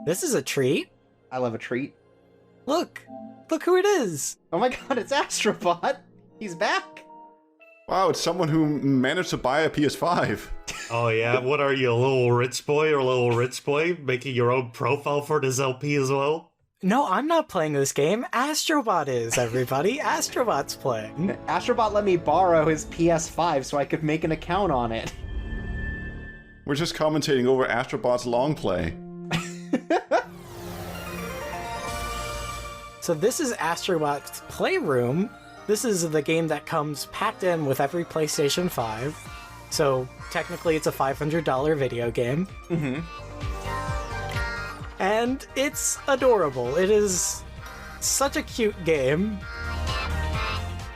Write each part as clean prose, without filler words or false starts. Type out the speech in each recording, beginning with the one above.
This is a treat. I love a treat. Look who it is. Oh my god, it's Astrobot. He's back. Wow, it's someone who managed to buy a PS5. Oh yeah, what are you, a little rich boy or a little rich boy? Making your own profile for this LP as well? No, I'm not playing this game. Astrobot is, everybody. Astrobot's playing. Astrobot let me borrow his PS5 so I could make an account on it. We're just commentating over Astrobot's long play. So this is Astrobot's Playroom. This is the game that comes packed in with every PlayStation 5. So technically it's a $500 video game. Mm-hmm. And it's adorable. It is such a cute game.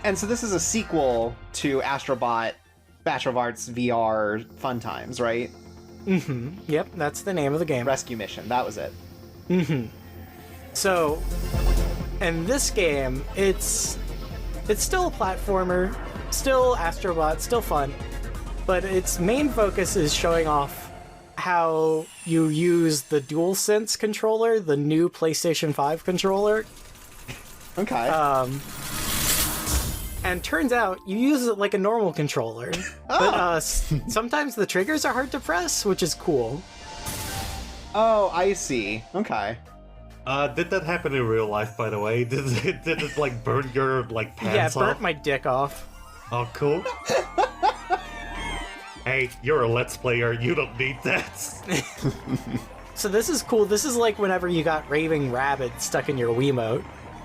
And so this is a sequel to Astrobot Bachelor of Arts VR Fun Times, right? Mm-hmm. Yep, that's the name of the game. Rescue Mission, that was it. Mm-hmm. So, in this game, it's still a platformer, still Astrobot, still fun, but its main focus is showing off how you use the DualSense controller, the new PlayStation 5 controller. Okay. And turns out you use it like a normal controller, but sometimes the triggers are hard to press, which is cool. Oh, I see. Okay. Did that happen in real life, by the way? Did it like burn your like pants Yeah, it burnt off? my dick off. Oh, cool. Hey, you're a Let's Player. You don't need that. So this is cool. This is like whenever you got Raving Rabbit stuck in your Wiimote.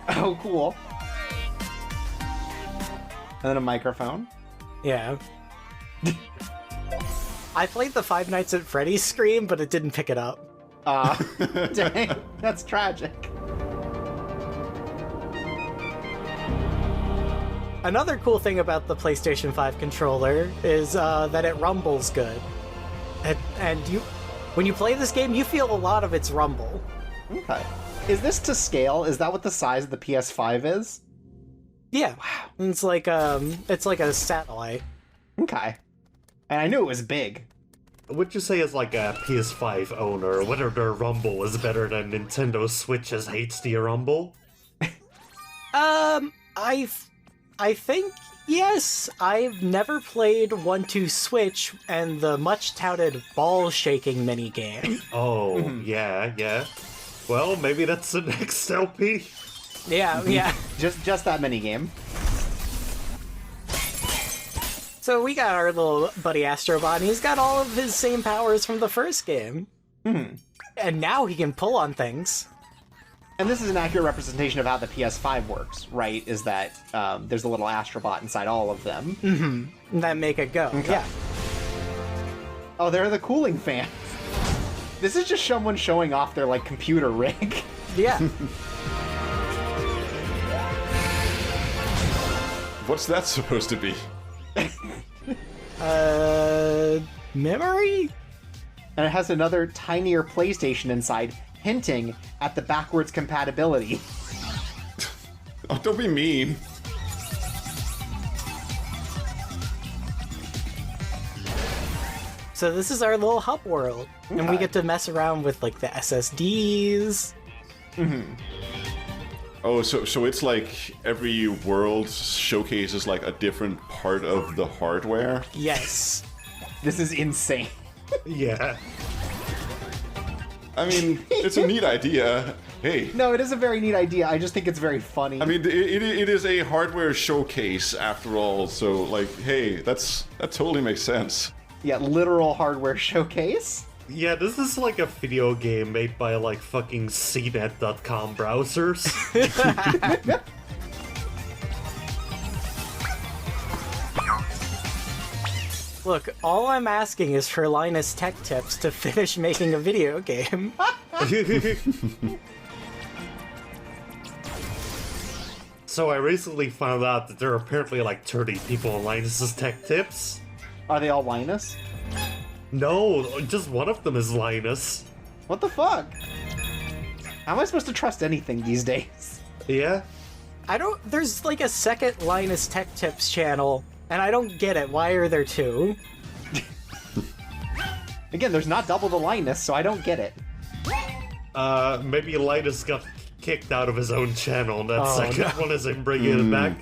Oh, cool. And then a microphone. Yeah. I played the Five Nights at Freddy's scream, but it didn't pick it up. Dang, that's tragic. Another cool thing about the PlayStation 5 controller is that it rumbles good. And you, when you play this game, you feel a lot of its rumble. Okay. Is this to scale? Is that what the size of the PS5 is? Yeah. Wow. It's like a satellite. Okay. And I knew it was big. Would you say as like a PS5 owner, whether their Rumble is better than Nintendo Switch's HD Rumble? I think yes. I've never played 1-2 Switch and the much touted ball shaking minigame. Oh, yeah. Well, maybe that's the next LP. Yeah. Just that mini game. So we got our little buddy Astrobot, and he's got all of his same powers from the first game. And now he can pull on things. And this is an accurate representation of how the PS5 works, right? Is that there's a little Astrobot inside all of them. And that make it go. Okay. Yeah. Oh, they're the cooling fans. This is just someone showing off their, like, computer rig. Yeah. What's that supposed to be? Memory? And it has another tinier PlayStation inside, hinting at the backwards compatibility. Oh, don't be mean. So this is our little hub world. And we Okay. get to mess around with, like, the SSDs. Oh, so it's like every world showcases like a different part of the hardware? Yes. This is insane. Yeah. I mean, it's a neat idea. Hey. No, it is a very neat idea. I just think it's very funny. I mean, it is a hardware showcase after all, so like, hey, that totally makes sense. Yeah, literal hardware showcase. Yeah, this is like a video game made by like fucking CNET.com browsers. Look, all I'm asking is for Linus Tech Tips to finish making a video game. So I recently found out that there are apparently like 30 people on Linus's Tech Tips. Are they all Linus? No, just one of them is Linus. What the fuck? How am I supposed to trust anything these days? Yeah? There's like a second Linus Tech Tips channel, and I don't get it. Why are there two? Again, there's not double the Linus, so I don't get it. Maybe Linus got kicked out of his own channel, and that Oh, second one is him bringing it back.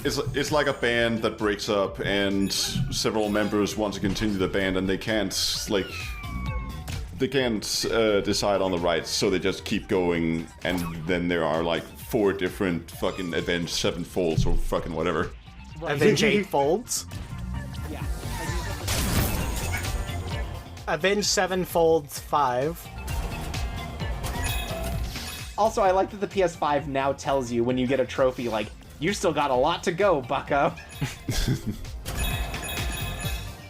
It's like a band that breaks up and several members want to continue the band and they can't decide on the rights, so they just keep going, and then there are like 4 different fucking Avenged Sevenfolds or fucking whatever. Avenged Eightfolds. Yeah. Avenged Sevenfolds 5. Also, I like that the PS5 now tells you when you get a trophy, like, you still got a lot to go, bucko.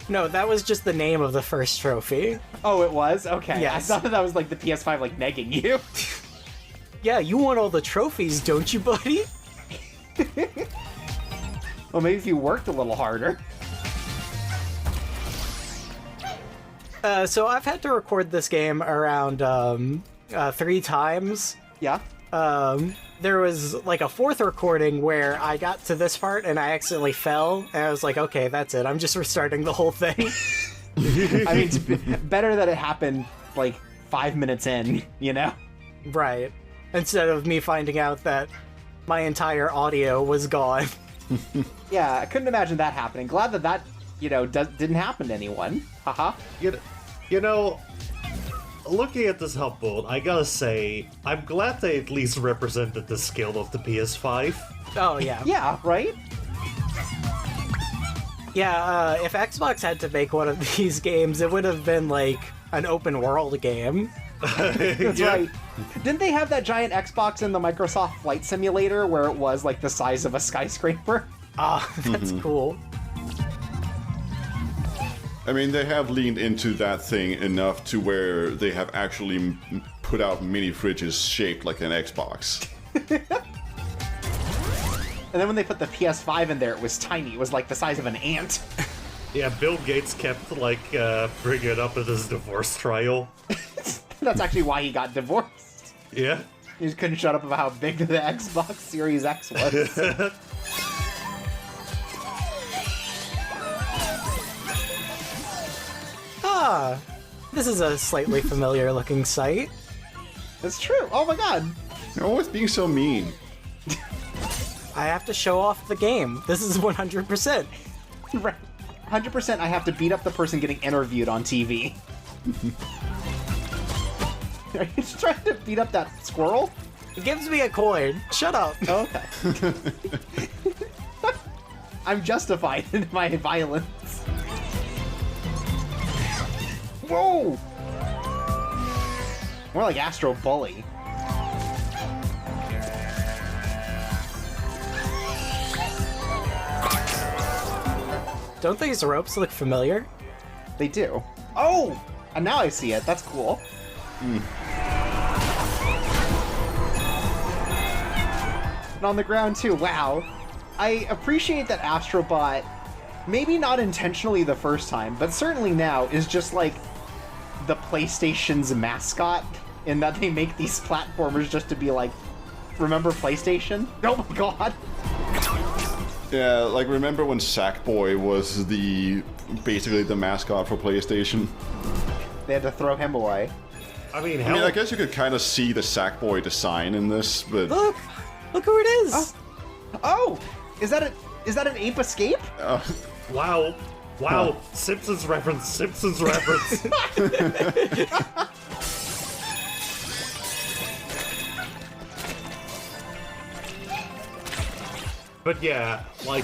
No, that was just the name of the first trophy. Oh, it was? Okay. Yes. I thought that was like the PS5 like negging you. Yeah, you want all the trophies, don't you, buddy? Well, maybe if you worked a little harder. So I've had to record this game around 3 times. Yeah. There was like a 4th recording where I got to this part and I accidentally fell, and I was like, okay, that's it. I'm just restarting the whole thing. I mean, it's better that it happened like 5 minutes in, you know? Right. Instead of me finding out that my entire audio was gone. Yeah, I couldn't imagine that happening. Glad that didn't happen to anyone. Haha. You know, looking at this help build, I gotta say, I'm glad they at least represented the skill of the PS5. Oh, yeah. Yeah, right? Yeah, if Xbox had to make one of these games, it would have been like an open world game. That's right. Didn't they have that giant Xbox in the Microsoft Flight Simulator where it was like the size of a skyscraper? Ah, that's cool. I mean, they have leaned into that thing enough to where they have actually put out mini fridges shaped like an Xbox. And then when they put the PS5 in there, it was tiny. It was like the size of an ant. Yeah, Bill Gates kept, bringing it up at his divorce trial. That's actually why he got divorced. Yeah. He just couldn't shut up about how big the Xbox Series X was. Ah, this is a slightly familiar looking site. That's true. Oh my god. You're always being so mean. I have to show off the game. This is 100%. Right. 100% I have to beat up the person getting interviewed on TV. Are you just trying to beat up that squirrel? It gives me a coin. Shut up. Oh, okay. I'm justified in my violence. Whoa! More like Astro Bully. Don't these ropes look familiar? They do. Oh! And now I see it. That's cool. And on the ground too. Wow. I appreciate that Astrobot, maybe not intentionally the first time, but certainly now, is just like the PlayStation's mascot, in that they make these platformers just to be like, remember PlayStation? Oh my god. Yeah, like remember when Sackboy was basically the mascot for PlayStation? They had to throw him away. I mean, I mean, I guess you could kind of see the Sackboy design in this, but Look! Look who it is! Oh! Is that an ape escape? Wow. Wow. Simpsons reference. Simpsons reference. But yeah, I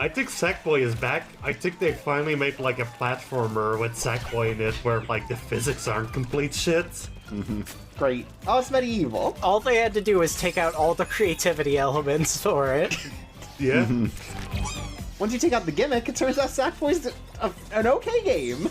think Sackboy is back. I think they finally made like a platformer with Sackboy in it where like the physics aren't complete shit. Great. Oh, it's medieval. All they had to do was take out all the creativity elements for it. Yeah. Once you take out the gimmick, it turns out Sackboy's an okay game.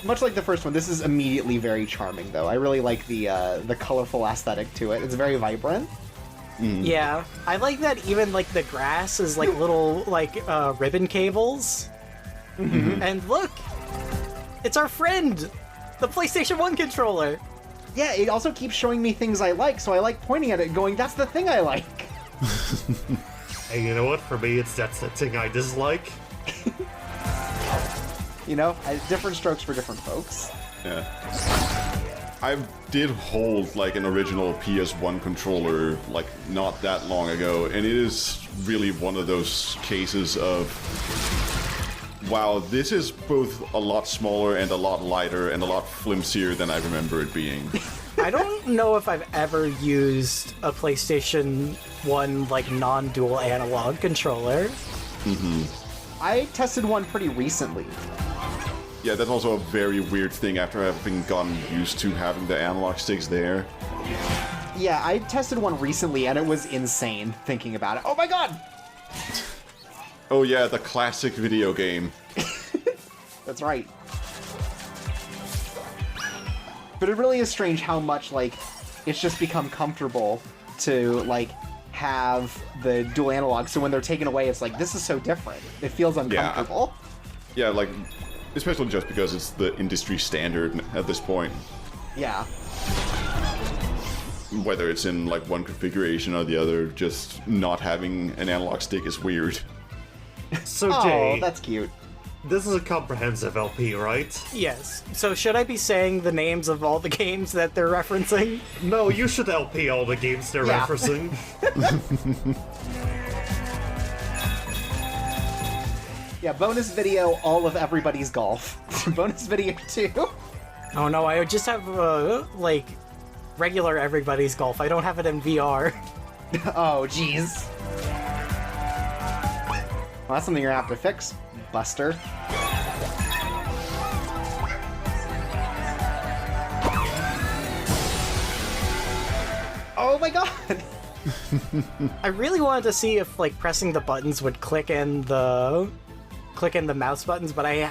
Much like the first one, this is immediately very charming, though. I really like the colorful aesthetic to it. It's very vibrant. Yeah, I like that even like the grass is like little ribbon cables. And look! It's our friend! The PlayStation 1 controller! Yeah, it also keeps showing me things I like, so I like pointing at it and going, that's the thing I like! And you know what? For me, it's that thing I dislike. You know, different strokes for different folks. Yeah. I did hold like an original PS1 controller like not that long ago, and it is really one of those cases of wow, this is both a lot smaller and a lot lighter and a lot flimsier than I remember it being. I don't know if I've ever used a PlayStation 1 like non-dual analog controller. I tested one pretty recently. Yeah, that's also a very weird thing after having gotten used to having the analog sticks there. Yeah, I tested one recently and it was insane thinking about it. Oh my god! Oh yeah, the classic video game. That's right. But it really is strange how much, like, it's just become comfortable to, like, have the dual analog, so when they're taken away, it's like, this is so different. It feels uncomfortable. Yeah, like, especially just because it's the industry standard at this point. Yeah. Whether it's in, like, one configuration or the other, just not having an analog stick is weird. So, Oh, Jay, that's cute. this is a comprehensive LP, right? Yes. So should I be saying the names of all the games that they're referencing? No, you should LP all the games they're Yeah. referencing. Yeah, bonus video, all of everybody's golf. Bonus video 2. Oh no, I just have, like, regular everybody's golf. I don't have it in VR. Oh, jeez. Well, that's something you're gonna have to fix, Buster. Oh my god! I really wanted to see if, like, pressing the buttons would click in the mouse buttons, but I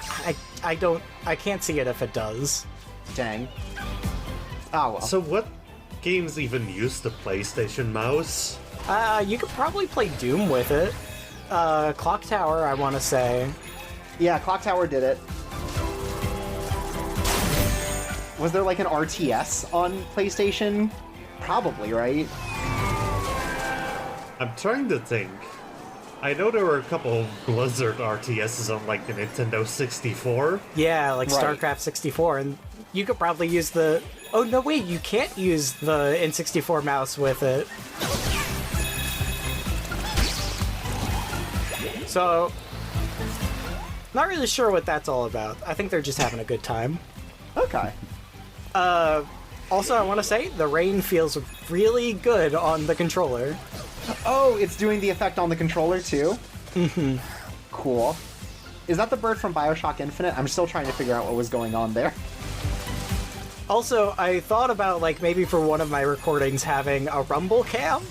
can't see it if it does. Dang. Oh well. So what games even use the PlayStation mouse? You could probably play Doom with it. Clock Tower, I want to say. Yeah, Clock Tower did it. Was there like an RTS on PlayStation? Probably, right? I'm trying to think. I know there were a couple of Blizzard RTSs on like the Nintendo 64. Yeah, like Right. StarCraft 64, and you could probably use the... Oh, no, wait, you can't use the N64 mouse with it. So, not really sure what that's all about. I think they're just having a good time. Okay. Also, I want to say, the rain feels really good on the controller. Oh, it's doing the effect on the controller too? Mm-hmm. Cool. Is that the bird from Bioshock Infinite? I'm still trying to figure out what was going on there. Also, I thought about, like, maybe for one of my recordings having a rumble cam.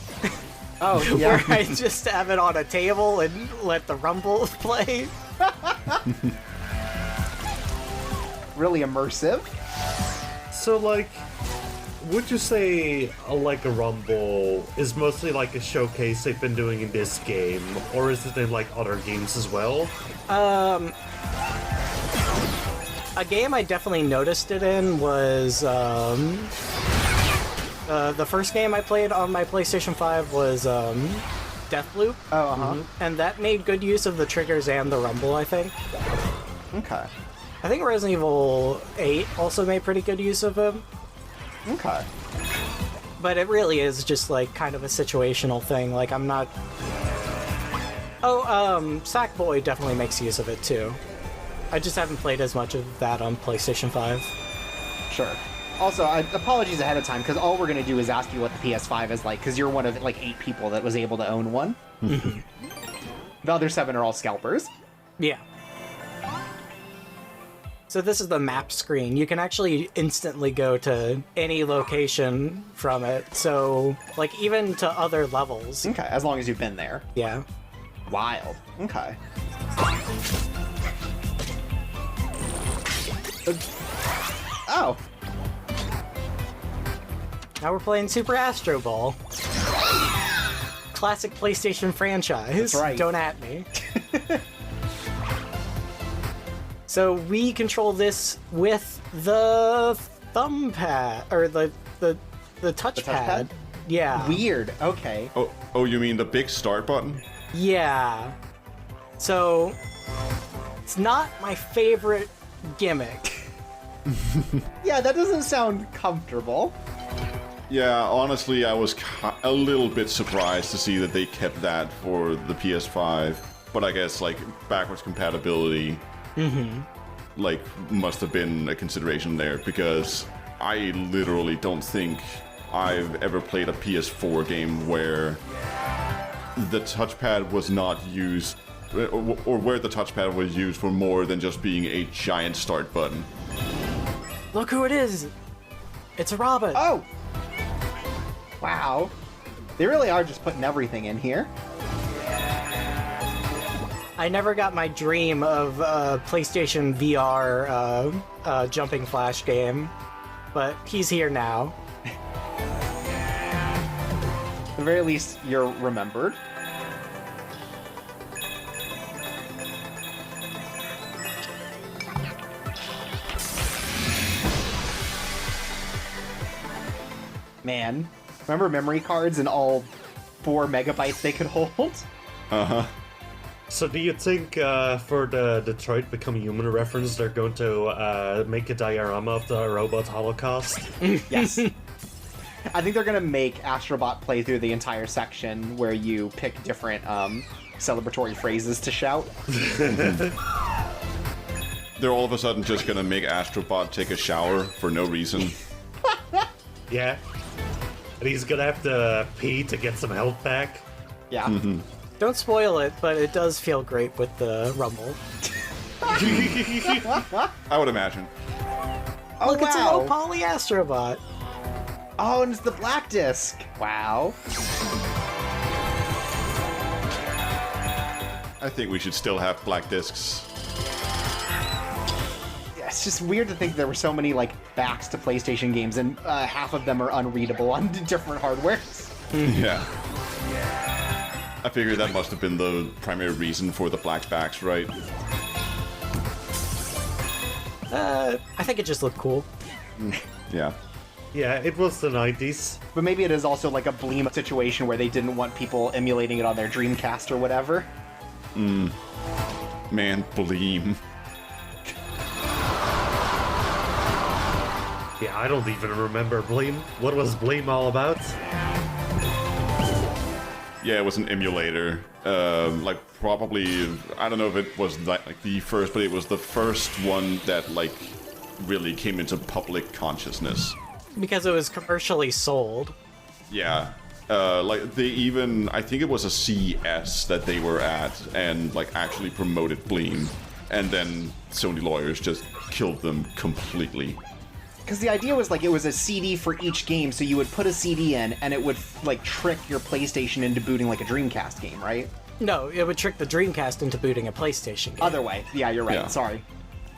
Oh, Where yeah. I just have it on a table and let the rumble play. Really immersive. So like, would you say like a Rumble is mostly like a showcase they've been doing in this game, or is it in like other games as well? A game I definitely noticed it in was, the first game I played on my PlayStation 5 was, Deathloop. Oh, uh-huh. And that made good use of the triggers and the rumble, I think. Okay. I think Resident Evil 8 also made pretty good use of them. Okay. But it really is just, like, kind of a situational thing. Like, I'm not... Oh, Sackboy definitely makes use of it, too. I just haven't played as much of that on PlayStation 5. Sure. Also, apologies ahead of time, because all we're going to do is ask you what the PS5 is like, because you're one of, like, 8 people that was able to own one. The other 7 are all scalpers. Yeah. So this is the map screen. You can actually instantly go to any location from it. So, like, even to other levels. Okay, as long as you've been there. Yeah. Wild. Okay. Oh. Now we're playing Super Astro Ball. Classic PlayStation franchise. That's right. Don't at me. So we control this with the thumb pad, or the touchpad. touchpad? Yeah. Weird. Okay. Oh, you mean the big start button? Yeah. So, it's not my favorite gimmick. Yeah, that doesn't sound comfortable. Yeah, honestly, I was a little bit surprised to see that they kept that for the PS5. But I guess, like, backwards compatibility, like, must have been a consideration there, because I literally don't think I've ever played a PS4 game where the touchpad was not used, or where the touchpad was used for more than just being a giant start button. Look who it is! It's a Robin! Oh! Wow. They really are just putting everything in here. I never got my dream of a PlayStation VR jumping flash game, but he's here now. At the very least, you're remembered. Man, remember memory cards and all 4 megabytes they could hold? Uh-huh. So do you think for the Detroit Become Human reference, they're going to make a diorama of the robot holocaust? Yes. I think they're going to make Astrobot play through the entire section where you pick different celebratory phrases to shout. They're all of a sudden just gonna make Astrobot take a shower for no reason. Yeah. And he's gonna have to pee to get some health back. Yeah. Don't spoil it, but it does feel great with the rumble. I would imagine. Oh, Look, it's a low wow. poly Astrobot. Oh, and it's the black disc. Wow. I think we should still have black discs. Yeah, it's just weird to think there were so many, like, backs to PlayStation games, and half of them are unreadable on different hardwares. Yeah. I figured that must have been the primary reason for the black backs, right? I think it just looked cool. Yeah. Yeah, it was the 90s. But maybe it is also like a Bleem situation where they didn't want people emulating it on their Dreamcast or whatever. Man, Bleem. Yeah, I don't even remember Bleem. What was Bleem all about? Yeah, it was an emulator. Like, probably, I don't know if it was like the first, but it was the first one that, like, really came into public consciousness. Because it was commercially sold. Yeah. Like, they even, I think it was a CES that they were at, and, like, actually promoted Bleem. And then Sony lawyers just killed them completely. Because the idea was, like, it was a CD for each game, so you would put a CD in, and it would, like, trick your PlayStation into booting, like, a Dreamcast game, right? No, it would trick the Dreamcast into booting a PlayStation game. Other way. Yeah, you're right. Yeah. Sorry.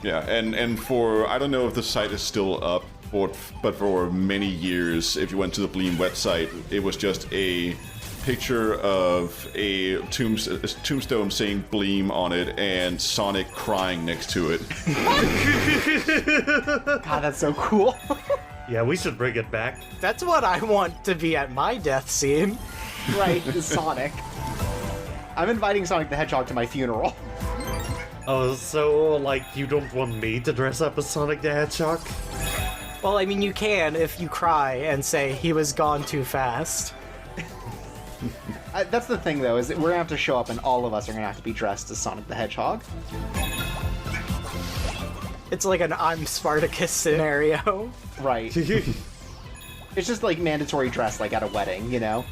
Yeah, and for, I don't know if the site is still up, but for many years, if you went to the Bleem website, it was just a picture of a tombstone saying Bleem on it and Sonic crying next to it. God, that's so cool. Yeah, we should bring it back. That's what I want to be at my death scene. Right, is Sonic. I'm inviting Sonic the Hedgehog to my funeral. Oh, so, like, you don't want me to dress up as Sonic the Hedgehog? Well, I mean, you can if you cry and say he was gone too fast. That's the thing, though, is that we're going to have to show up and all of us are going to have to be dressed as Sonic the Hedgehog. It's like an I'm Spartacus scenario. Right. It's just like mandatory dress, like at a wedding, you know?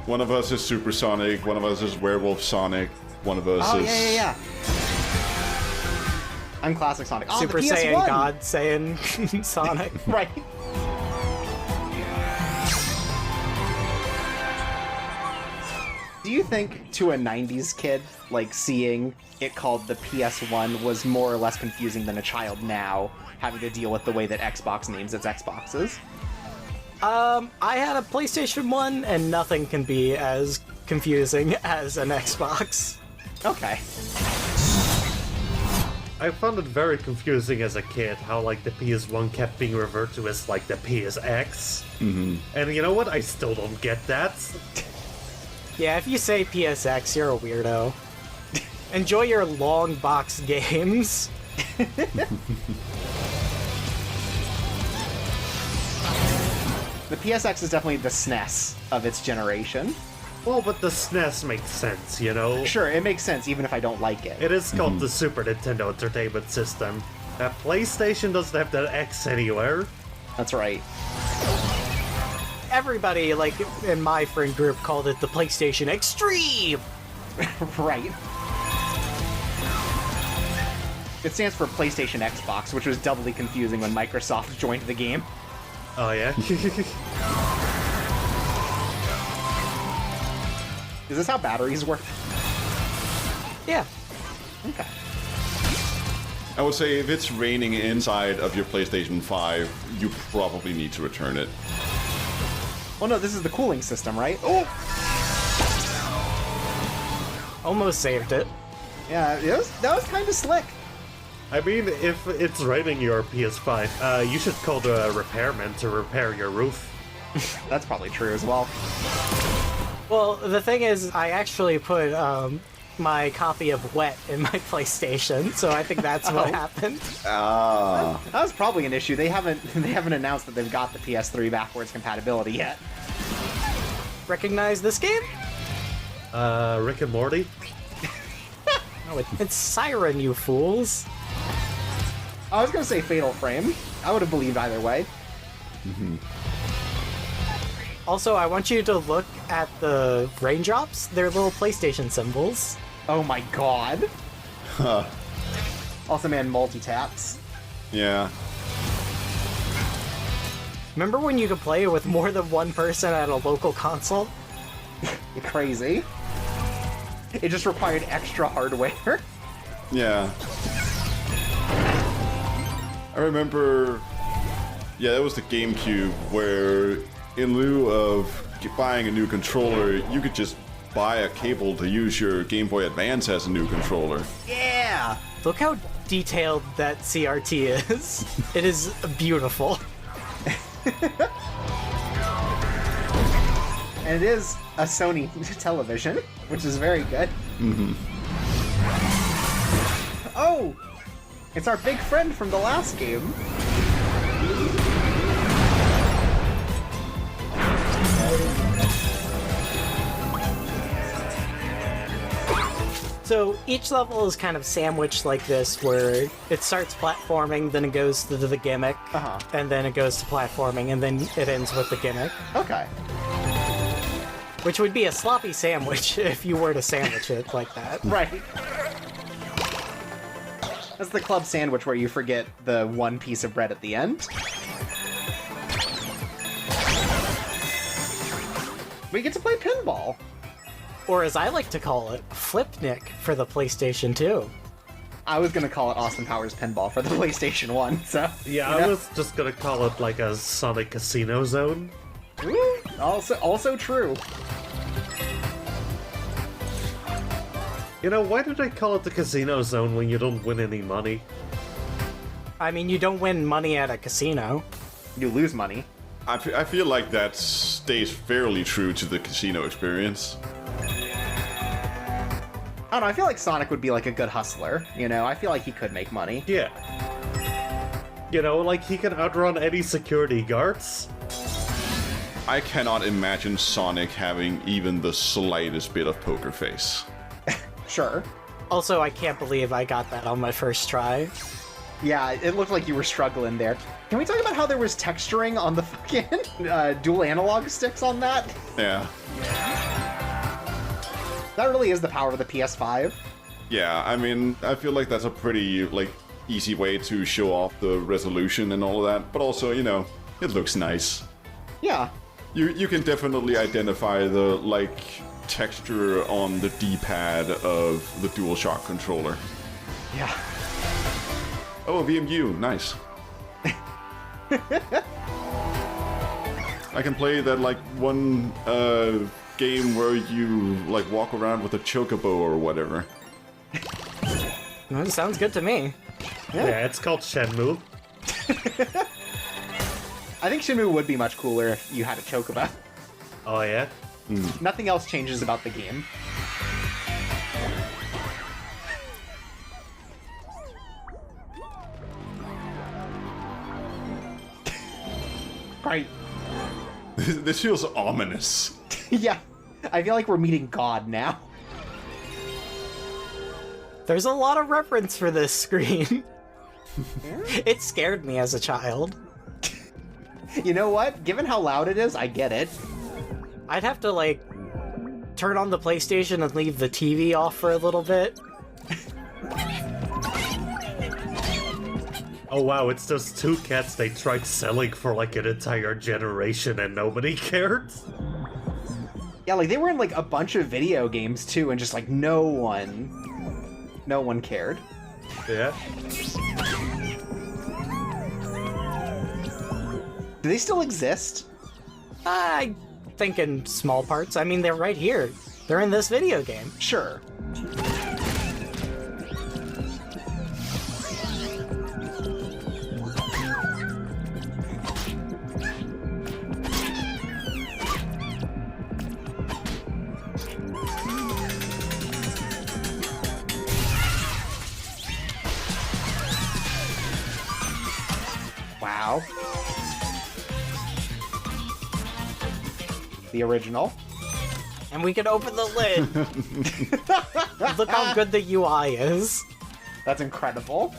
One of us is Super Sonic, one of us is Werewolf Sonic, one of us Oh, is... yeah. I'm classic Sonic. Oh, Super the Saiyan PS1! God Saiyan Sonic. Right. Do you think to a 90s kid, like, seeing it called the PS1 was more or less confusing than a child now having to deal with the way that Xbox names its Xboxes? I had a PlayStation 1, and nothing can be as confusing as an Xbox. Okay. I found it very confusing as a kid how, like, the PS1 kept being referred to as, like, the PSX. Mm-hmm. And you know what? I still don't get that. Yeah, if you say PSX, you're a weirdo. Enjoy your long box games. The PSX is definitely the SNES of its generation. Well, but the SNES makes sense, you know? Sure, it makes sense even if I don't like it. It is called the Super Nintendo Entertainment System. That PlayStation doesn't have that X anywhere. That's right. Everybody, like, in my friend group called it the PlayStation Extreme! Right. It stands for PlayStation Xbox, which was doubly confusing when Microsoft joined the game. Oh, yeah? Is this how batteries work? Yeah. Okay. I would say if it's raining inside of your PlayStation 5, you probably need to return it. Well, no, this is the cooling system, right? Oh! Almost saved it. Yeah, that was kind of slick. I mean, if it's raining your PS5, you should call the repairman to repair your roof. That's probably true as well. Well, the thing is, I actually put my copy of Wet in my PlayStation, so I think that's what happened. Ah. That was probably an issue. They haven't announced that they've got the PS3 backwards compatibility yet. Recognize this game? Rick and Morty? No, it's Siren, you fools. I was gonna say Fatal Frame. I would have believed either way. Also, I want you to look at the raindrops. They're little PlayStation symbols. Oh my god. Also, man, multi-taps. Yeah. Remember when you could play with more than one person at a local console? You're crazy. It just required extra hardware. Yeah. I remember, yeah, that was the GameCube where in lieu of buying a new controller, you could just buy a cable to use your Game Boy Advance as a new controller. Yeah! Look how detailed that CRT is. It is beautiful. And it is a Sony television, which is very good. Oh! It's our big friend from the last game. So each level is kind of sandwiched like this, where it starts platforming, then it goes to the gimmick, and then it goes to platforming, and then it ends with the gimmick. Okay. Which would be a sloppy sandwich if you were to sandwich it like that. Right. That's the club sandwich where you forget the one piece of bread at the end. We get to play pinball. Or as I like to call it, Flipnick for the PlayStation 2. I was gonna call it Austin Powers Pinball for the PlayStation 1, so... Yeah, you know. I was just gonna call it like a Sonic Casino Zone. Ooh, also true. You know, why did I call it the Casino Zone when you don't win any money? I mean, you don't win money at a casino. You lose money. I feel like that stays fairly true to the casino experience. I don't know, I feel like Sonic would be like a good hustler, you know? I feel like he could make money. Yeah. You know, like he can outrun any security guards. I cannot imagine Sonic having even the slightest bit of poker face. Sure. Also, I can't believe I got that on my first try. Yeah, it looked like you were struggling there. Can we talk about how there was texturing on the fucking dual analog sticks on that? Yeah. That really is the power of the PS5. Yeah, I mean, I feel like that's a pretty, like, easy way to show off the resolution and all of that, but also, you know, it looks nice. Yeah. You can definitely identify the, like, texture on the D-pad of the DualShock controller. Yeah. Oh, a VMU, nice. I can play that, like, one, game where you, like, walk around with a chocobo or whatever. Well, it sounds good to me. Yeah, it's called Shenmue. I think Shenmue would be much cooler if you had a chocobo. Oh yeah? Nothing else changes about the game. Right. This feels ominous. Yeah. I feel like we're meeting God now. There's a lot of reference for this screen. It scared me as a child. You know what? Given how loud it is, I get it. I'd have to, like, turn on the PlayStation and leave the TV off for a little bit. Oh wow, it's those two cats they tried selling for like an entire generation and nobody cared. Yeah, like they were in like a bunch of video games too, and just like no one cared. Yeah. Do they still exist? I think in small parts. I mean, they're right here. They're in this video game. Sure. Wow. The original. And we can open the lid. Look how good the UI is. That's incredible.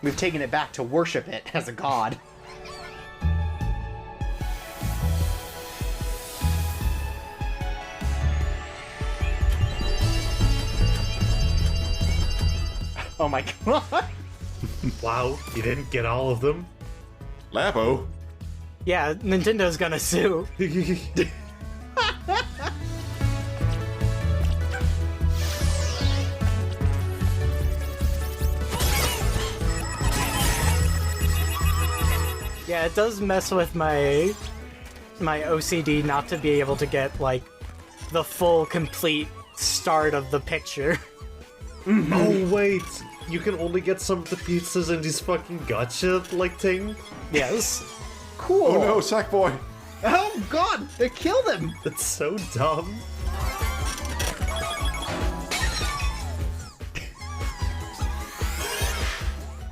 We've taken it back to worship it as a god. Oh my god. Wow, you didn't get all of them? Lapo? Yeah, Nintendo's gonna sue. Yeah, it does mess with my OCD not to be able to get, like, the full, complete start of the picture. Oh wait, you can only get some of the pizzas in this fucking gacha-like thing? Yes. Cool. Oh no, Sackboy! Oh god, they killed him. That's so dumb.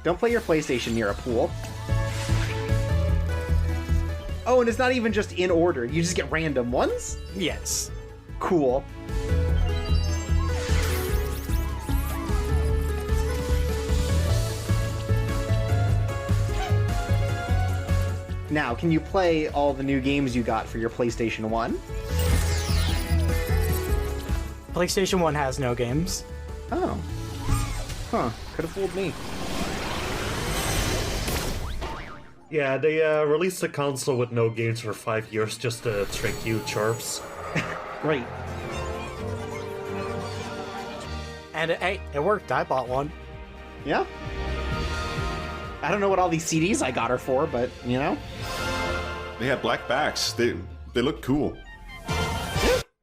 Don't play your PlayStation near a pool. Oh, and it's not even just in order. You just get random ones? Yes. Cool. Now, can you play all the new games you got for your PlayStation 1? PlayStation 1 has no games. Oh. Huh. Could have fooled me. Yeah, they released a console with no games for 5 years just to trick you, chirps. Great. And hey, it worked. I bought one. Yeah? I don't know what all these CDs I got are for, but, you know? They had black backs. They look cool.